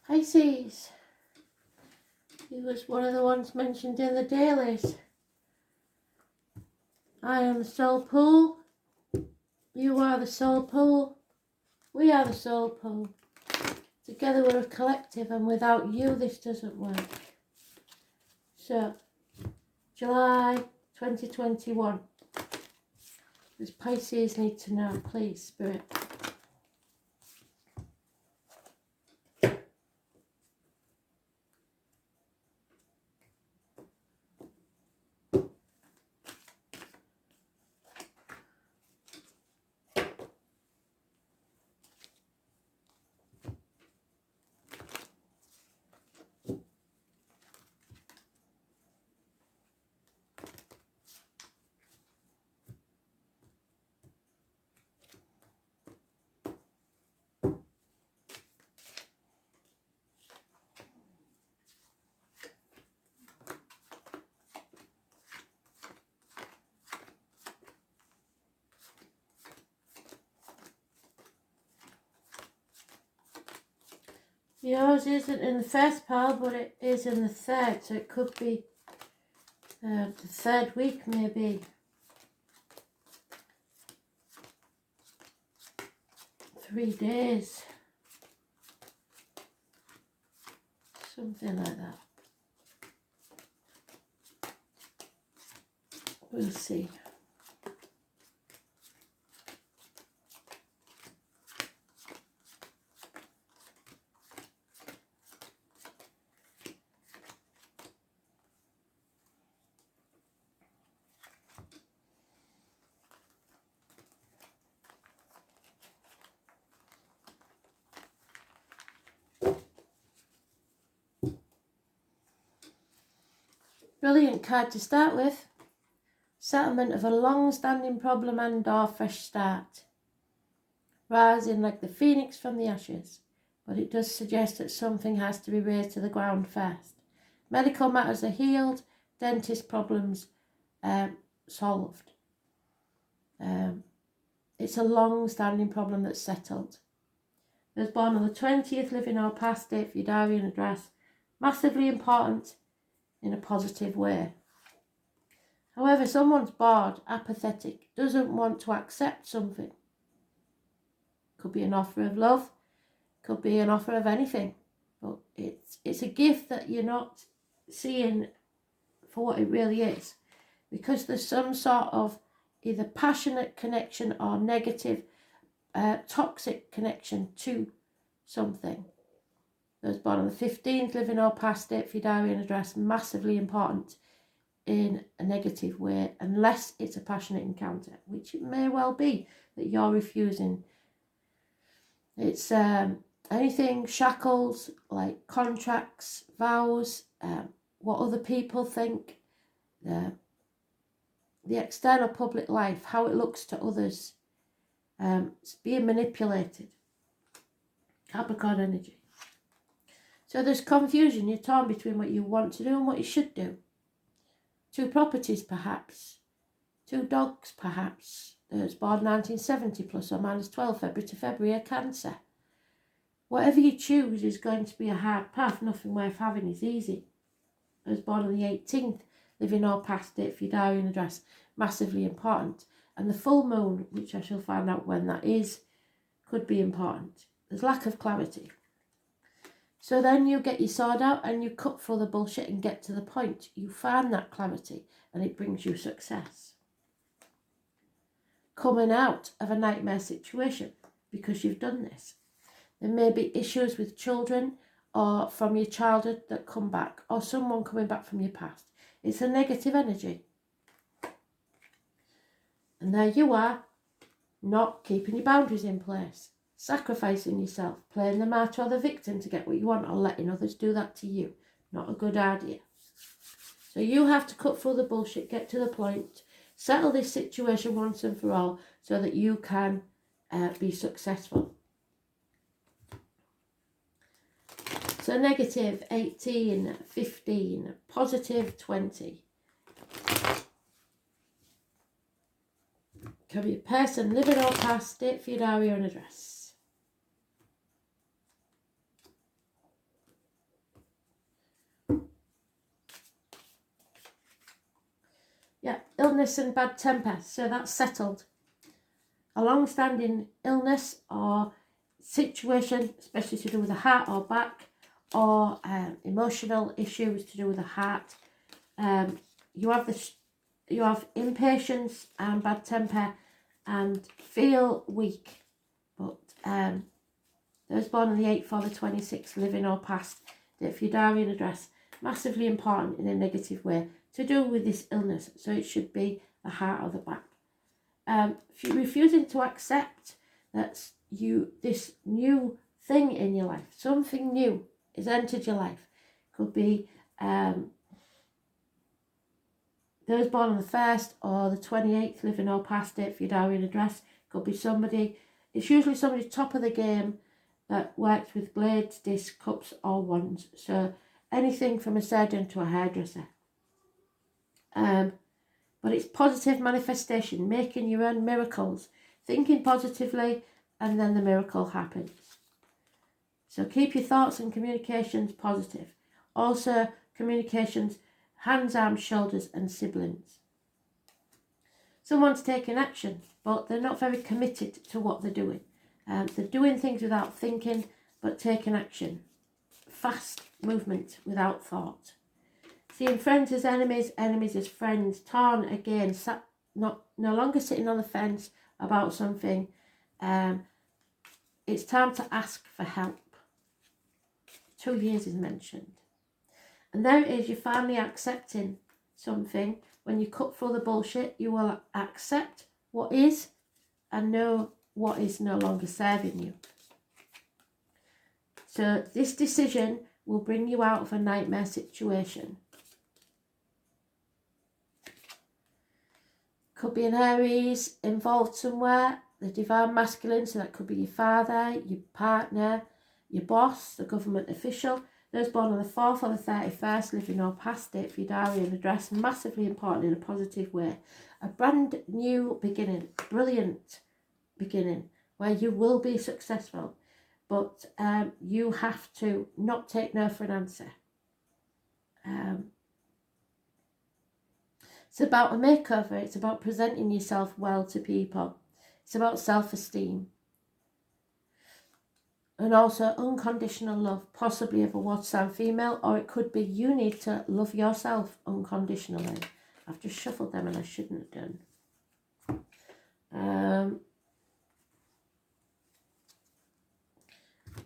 Pisces. He was one of the ones mentioned in the dailies. I am the soul pool. You are the soul pool. We are the soul pool. Together we're a collective, and without you this doesn't work. So, July 2021. Does Pisces need to know, please, Spirit? Yours isn't in the first pile, but it is in the third, so it could be the third week, maybe. 3 days. Something like that. We'll see. Brilliant card to start with. Settlement of a long-standing problem and or fresh start. Rising like the phoenix from the ashes. But it does suggest that something has to be raised to the ground first. Medical matters are healed. Dentist problems solved. It's a long-standing problem that's settled. Those born on the 20th, living or past, date for your diary and address. Massively important in a positive way. However, someone's bored, apathetic, doesn't want to accept something. Could be an offer of love, could be an offer of anything. But it's a gift that you're not seeing for what it really is. Because there's some sort of either passionate connection or negative, toxic connection to something. Those born on the 15th, living or past, date for your diary and address, massively important in a negative way, unless it's a passionate encounter, which it may well be that you're refusing. It's anything shackles, like contracts, vows, what other people think, the external public life, how it looks to others. It's being manipulated. Capricorn energy. So there's confusion. You're torn between what you want to do and what you should do. 2 properties, perhaps. 2 dogs, perhaps. There's born 1970 plus or minus 12, February to February, Cancer. Whatever you choose is going to be a hard path. Nothing worth having is easy. There's born on the 18th, living or past, date for your diary and address. Massively important. And the full moon, which I shall find out when that is, could be important. There's lack of clarity. So then you get your sword out and you cut through the bullshit and get to the point. You find that clarity and it brings you success. Coming out of a nightmare situation because you've done this. There may be issues with children or from your childhood that come back, or someone coming back from your past. It's a negative energy. And there you are, not keeping your boundaries in place. Sacrificing yourself, playing the martyr or the victim to get what you want, or letting others do that to you. Not a good idea. So you have to cut through the bullshit, get to the point, settle this situation once and for all so that you can be successful. So negative 18, 15, positive 20. Can be a person, living or past, date for your diary and address. illness and bad temper, so that's settled. A long-standing illness or situation, especially to do with the heart or back, or emotional issues to do with the heart. You have impatience and bad temper and feel weak. But those born on the 8th or the 26th, living or past, date for your diary and address, massively important in a negative way to do with this illness. So it should be the heart or the back. If you're refusing to accept that this new thing in your life, something new has entered your life, could be those born on the 1st or the 28th, living or past, date for your diary and address, could be somebody, it's usually somebody top of the game that works with blades, discs, cups or wands. So anything from a surgeon to a hairdresser. But it's positive manifestation, making your own miracles, thinking positively, and then the miracle happens. So keep your thoughts and communications positive. Also, communications, hands, arms, shoulders, and siblings. Someone's taking action, but they're not very committed to what they're doing. They're doing things without thinking, but taking action. Fast movement without thought. Seeing friends as enemies, enemies as friends. Torn again, no longer sitting on the fence about something. It's time to ask for help. 2 years is mentioned. And there it is, you're finally accepting something. When you cut through the bullshit, you will accept what is and know what is no longer serving you. So this decision will bring you out of a nightmare situation. Could be an Aries involved somewhere, the divine masculine, so that could be your father, your partner, your boss, the government official. Those born on the 4th or the 31st, living or past, date for your diary and address, massively important in a positive way. A brand new beginning, brilliant beginning, where you will be successful. But you have to not take no for an answer. It's about a makeover. It's about presenting yourself well to people. It's about self-esteem. And also unconditional love, possibly of a water sign female, or it could be you need to love yourself unconditionally. I've just shuffled them and I shouldn't have done.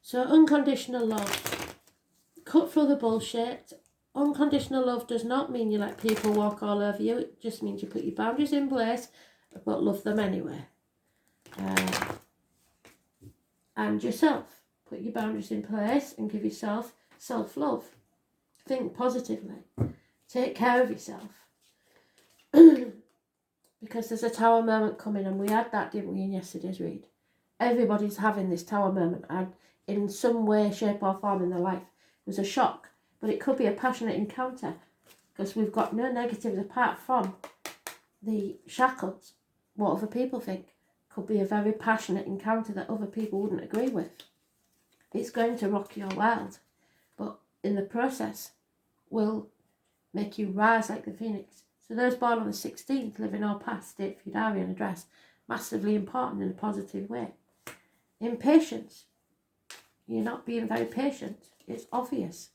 So unconditional love. Cut through the bullshit. Unconditional love does not mean you let people walk all over you. It just means you put your boundaries in place, but love them anyway. And yourself. Put your boundaries in place and give yourself self-love. Think positively. Take care of yourself. Because there's a tower moment coming, and we had that, didn't we, in yesterday's read? Everybody's having this tower moment, and in some way, shape or form in their life. It was a shock. But it could be a passionate encounter, because we've got no negatives apart from the shackles. What other people think could be a very passionate encounter that other people wouldn't agree with. It's going to rock your world, but in the process will make you rise like the phoenix. So those born on the 16th, living or past, date for your diary and address, massively important in a positive way. Impatience. You're not being very patient. It's obvious.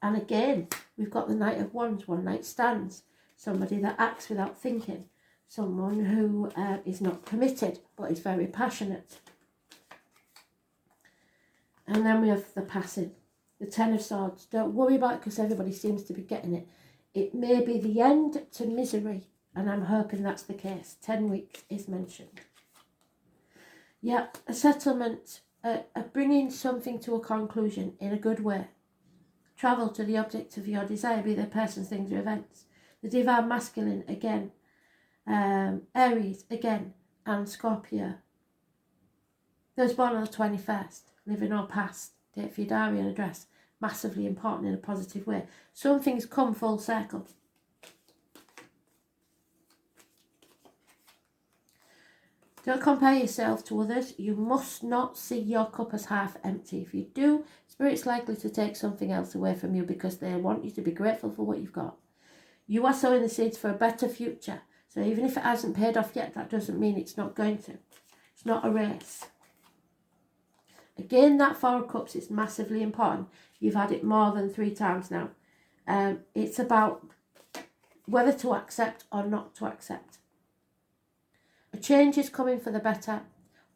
And again, we've got the Knight of Wands, one night stands. Somebody that acts without thinking. Someone who is not committed, but is very passionate. And then we have the passing, the 10 of Swords. Don't worry about it, because everybody seems to be getting it. It may be the end to misery, and I'm hoping that's the case. 10 weeks is mentioned. Yeah, a settlement, a bringing something to a conclusion in a good way. Travel to the object of your desire, be they persons, things or events. The divine masculine again. Aries again, and Scorpio. Those born on the 21st, living or past, date for your diary and address, massively important in a positive way. Some things come full circle. Don't compare yourself to others. You must not see your cup as half empty. If you do, Spirit's likely to take something else away from you, because they want you to be grateful for what you've got. You are sowing the seeds for a better future. So even if it hasn't paid off yet, that doesn't mean it's not going to. It's not a race. Again, that Four of Cups is massively important. You've had it more than 3 times now. It's about whether to accept or not to accept. A change is coming for the better.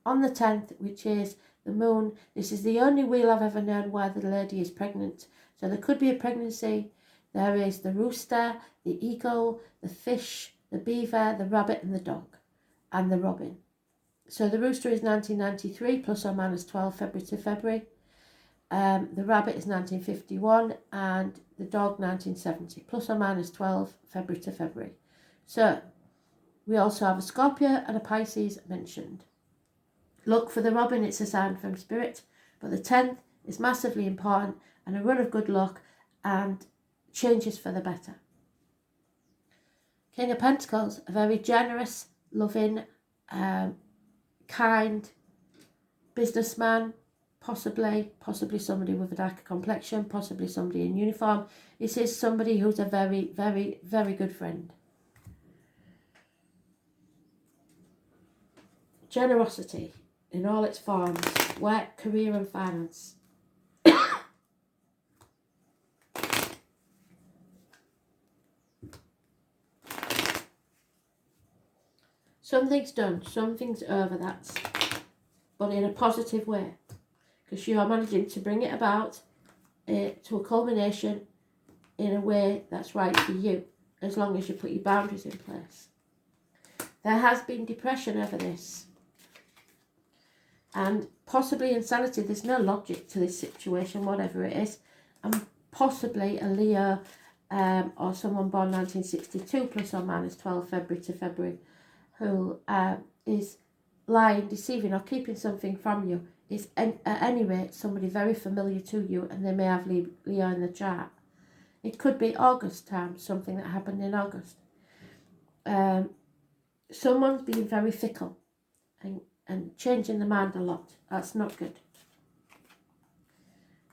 On the 10th, which is the moon, this is the only wheel I've ever known where the lady is pregnant. So there could be a pregnancy. There is the rooster, the eagle, the fish, the beaver, the rabbit and the dog, and the robin. So the rooster is 1993, plus or minus 12 February to February. The rabbit is 1951, and the dog 1970, plus or minus 12 February to February. So we also have a Scorpio and a Pisces mentioned. Look for the robin, it's a sign from spirit, but the 10th is massively important, and a run of good luck and changes for the better. King of Pentacles, a very generous, loving, kind businessman, possibly somebody with a darker complexion, possibly somebody in uniform. This is somebody who's a very, very, very good friend. Generosity in all its forms, work, career and finance. Something's done, something's over, but in a positive way, because you are managing to bring it about to a culmination in a way that's right for you, as long as you put your boundaries in place. There has been depression over this, and possibly insanity. There's no logic to this situation, whatever it is, and possibly a Leo or someone born 1962, plus or minus 12 February to February, who is lying, deceiving or keeping something from you. Is at any rate somebody very familiar to you, and they may have Leo in the chart. It could be August time, something that happened in August. Someone's being very fickle and changing the mind a lot. That's not good.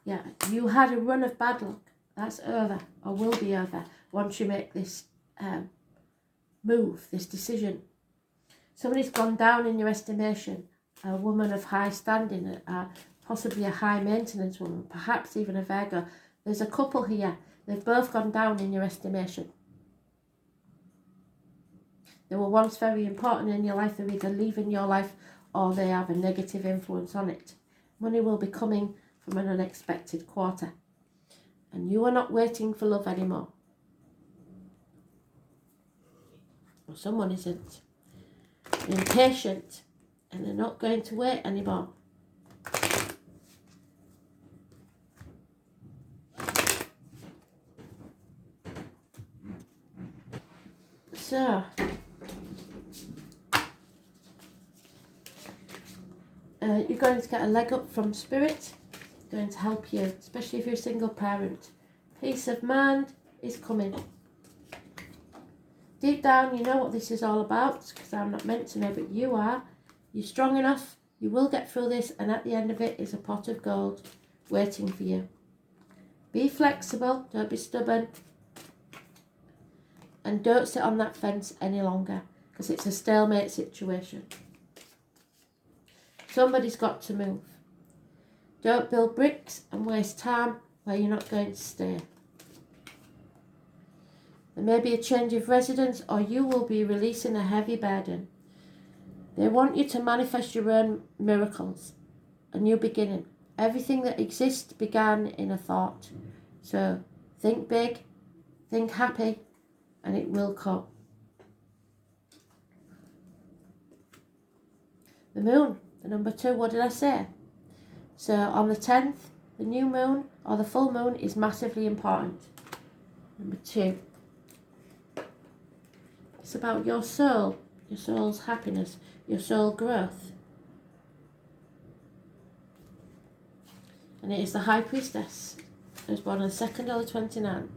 Yeah, you had a run of bad luck. That's over, or will be over, once you make this move, this decision. Somebody's gone down in your estimation, a woman of high standing, possibly a high maintenance woman, perhaps even a Virgo. There's a couple here, they've both gone down in your estimation. They were once very important in your life, they're either leaving your life or they have a negative influence on it. Money will be coming from an unexpected quarter, and you are not waiting for love anymore. Or someone isn't. Impatient, and they're not going to wait anymore. So you're going to get a leg up from spirit, going to help you, especially if you're a single parent. Peace of mind is coming. Deep down, you know what this is all about, because I'm not meant to know, but you are. You're strong enough, you will get through this, and at the end of it is a pot of gold waiting for you. Be flexible, don't be stubborn, and don't sit on that fence any longer, because it's a stalemate situation. Somebody's got to move. Don't build bricks and waste time where you're not going to stay. There may be a change of residence, or you will be releasing a heavy burden. They want you to manifest your own miracles, a new beginning. Everything that exists began in a thought. So think big, think happy, and it will come. The moon, the number 2, what did I say? So on the 10th, the new moon or the full moon is massively important. Number 2. It's about your soul, your soul's happiness, your soul growth. And it is the High Priestess, who was born on the 2nd or the 29th.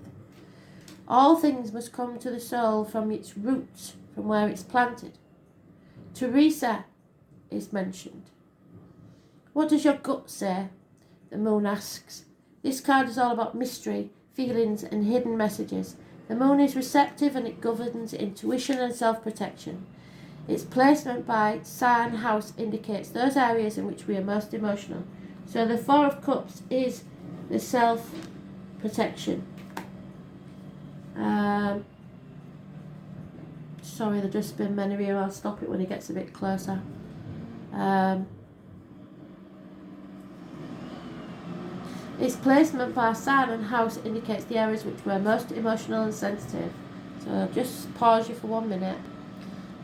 All things must come to the soul from its roots, from where it's planted. Teresa is mentioned. What does your gut say? The moon asks. This card is all about mystery, feelings and hidden messages. The moon is receptive and it governs intuition and self-protection. Its placement by sign house indicates those areas in which we are most emotional. So the Four of Cups is the self-protection. Sorry, there's just been many here. I'll stop it when it gets a bit closer. Its placement by sign and house indicates the areas which we're most emotional and sensitive. So just pause you for 1 minute.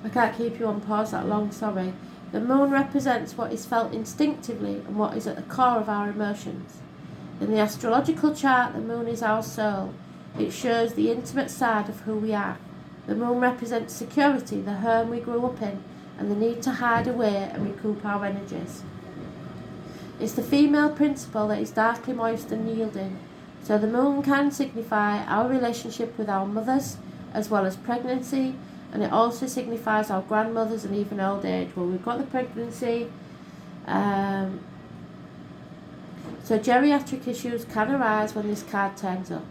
I can't keep you on pause that long, sorry. The moon represents what is felt instinctively and what is at the core of our emotions. In the astrological chart, the moon is our soul. It shows the intimate side of who we are. The moon represents security, the home we grew up in, and the need to hide away and recoup our energies. It's the female principle that is darkly moist and yielding. So the moon can signify our relationship with our mothers, as well as pregnancy, and it also signifies our grandmothers and even old age. Well, we've got the pregnancy. So geriatric issues can arise when this card turns up.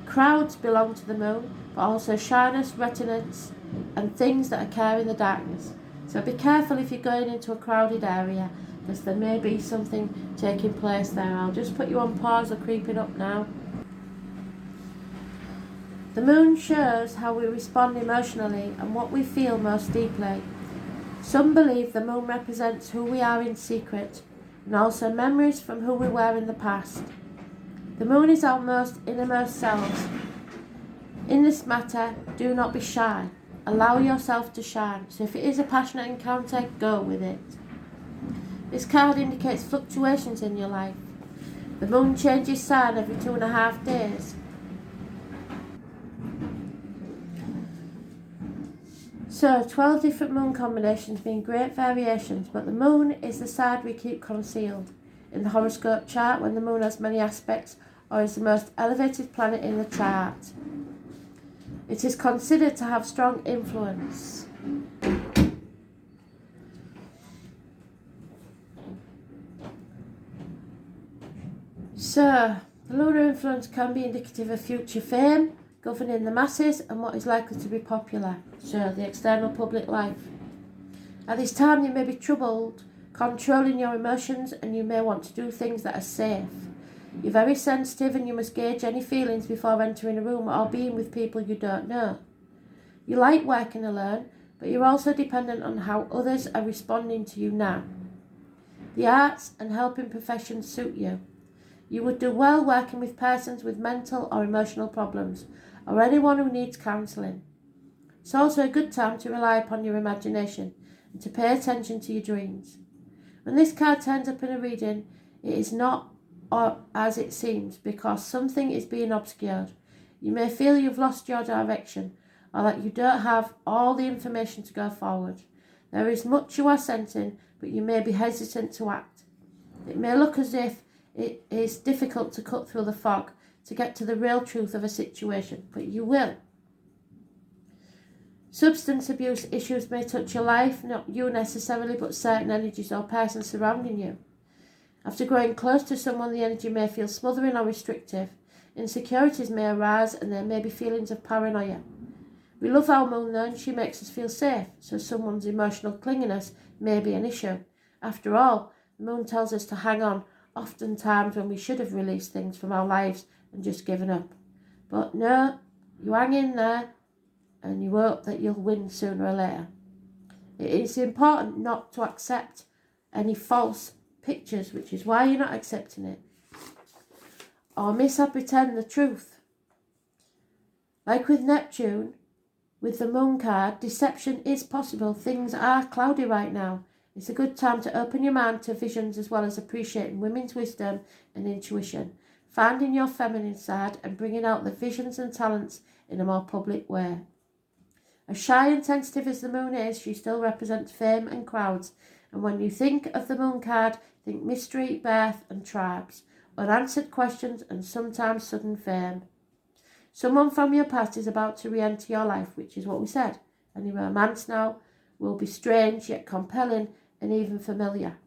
Crowds belong to the moon, but also shyness, reticence, and things that occur in the darkness. So be careful if you're going into a crowded area, because there may be something taking place there. I'll just put you on pause or creeping up now. The moon shows how we respond emotionally and what we feel most deeply. Some believe the moon represents who we are in secret and also memories from who we were in the past. The moon is our most innermost selves. In this matter, do not be shy. Allow yourself to shine. So if it is a passionate encounter, go with it. This card indicates fluctuations in your life. The moon changes sign every 2.5 days. So 12 different moon combinations mean great variations, but the moon is the side we keep concealed. In the horoscope chart, when the moon has many aspects or is the most elevated planet in the chart, it is considered to have strong influence. So, the lunar influence can be indicative of future fame, governing the masses and what is likely to be popular. So, the external public life. At this time, you may be troubled, controlling your emotions, and you may want to do things that are safe. You're very sensitive and you must gauge any feelings before entering a room or being with people you don't know. You like working alone, but you're also dependent on how others are responding to you now. The arts and helping professions suit you. You would do well working with persons with mental or emotional problems, or anyone who needs counselling. It's also a good time to rely upon your imagination and to pay attention to your dreams. When this card turns up in a reading, it is not as it seems, because something is being obscured. You may feel you've lost your direction, or that you don't have all the information to go forward. There is much you are sensing, but you may be hesitant to act. It may look as if it is difficult to cut through the fog to get to the real truth of a situation, but you will. Substance abuse issues may touch your life, not you necessarily, but certain energies or persons surrounding you. After growing close to someone, the energy may feel smothering or restrictive. Insecurities may arise and there may be feelings of paranoia. We love our moon though, and she makes us feel safe, so someone's emotional clinginess may be an issue. After all, the moon tells us to hang on, oftentimes when we should have released things from our lives and just given up. But no, you hang in there and you hope that you'll win sooner or later. It is important not to accept any false pictures, which is why you're not accepting it, or misapprehend the truth. Like with Neptune, with the moon card, deception is possible. Things are cloudy right now. It's a good time to open your mind to visions as well as appreciating women's wisdom and intuition, finding your feminine side and bringing out the visions and talents in a more public way. As shy and sensitive as the moon is, she still represents fame and crowds. And when you think of the moon card, think mystery, birth and tribes, unanswered questions and sometimes sudden fame. Someone from your past is about to re-enter your life, which is what we said. Any romance now will be strange yet compelling and even familiar.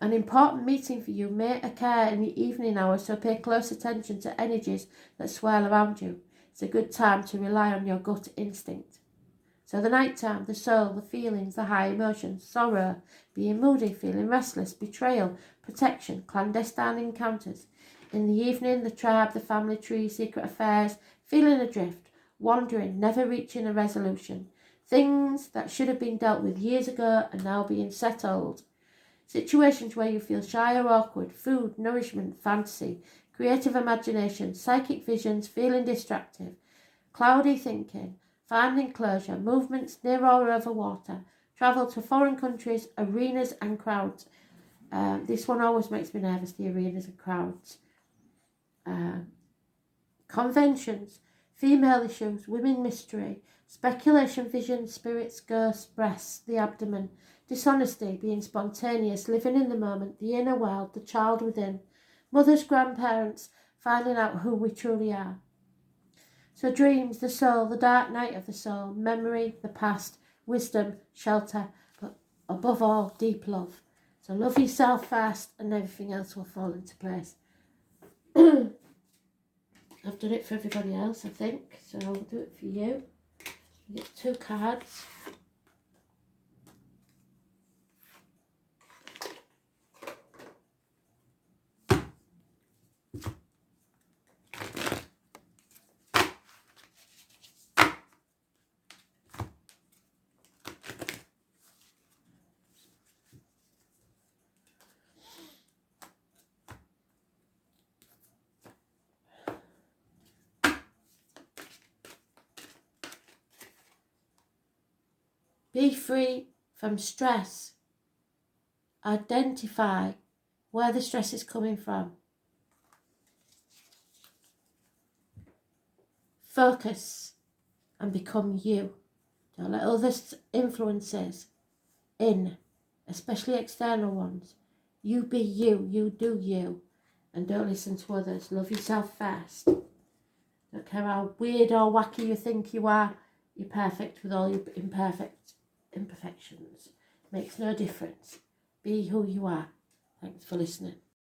An important meeting for you may occur in the evening hours, so pay close attention to energies that swirl around you. It's a good time to rely on your gut instinct. So the night time, the soul, the feelings, the high emotions, sorrow, being moody, feeling restless, betrayal, protection, clandestine encounters. In the evening, the tribe, the family tree, secret affairs, feeling adrift, wandering, never reaching a resolution. Things that should have been dealt with years ago are now being settled. Situations where you feel shy or awkward, food, nourishment, fantasy, creative imagination, psychic visions, feeling distracted, cloudy thinking, finding closure, movements near or over water, travel to foreign countries, arenas and crowds. This one always makes me nervous, the arenas and crowds. Conventions, female issues, women mystery, speculation, visions, spirits, ghosts, breasts, the abdomen, dishonesty, being spontaneous, living in the moment, the inner world, the child within, mothers, grandparents, finding out who we truly are. So dreams, the soul, the dark night of the soul, memory, the past, wisdom, shelter, but above all, deep love. So love yourself first and everything else will fall into place. I've done it for everybody else, I think, so I'll do it for you. You get 2 cards. Be free from stress. Identify where the stress is coming from. Focus and become you. Don't let other influences in, especially external ones. You be you, you do you, and don't listen to others. Love yourself first. Don't care how weird or wacky you think you are. You're perfect with all your imperfections. Makes no difference. Be who you are. Thanks for listening.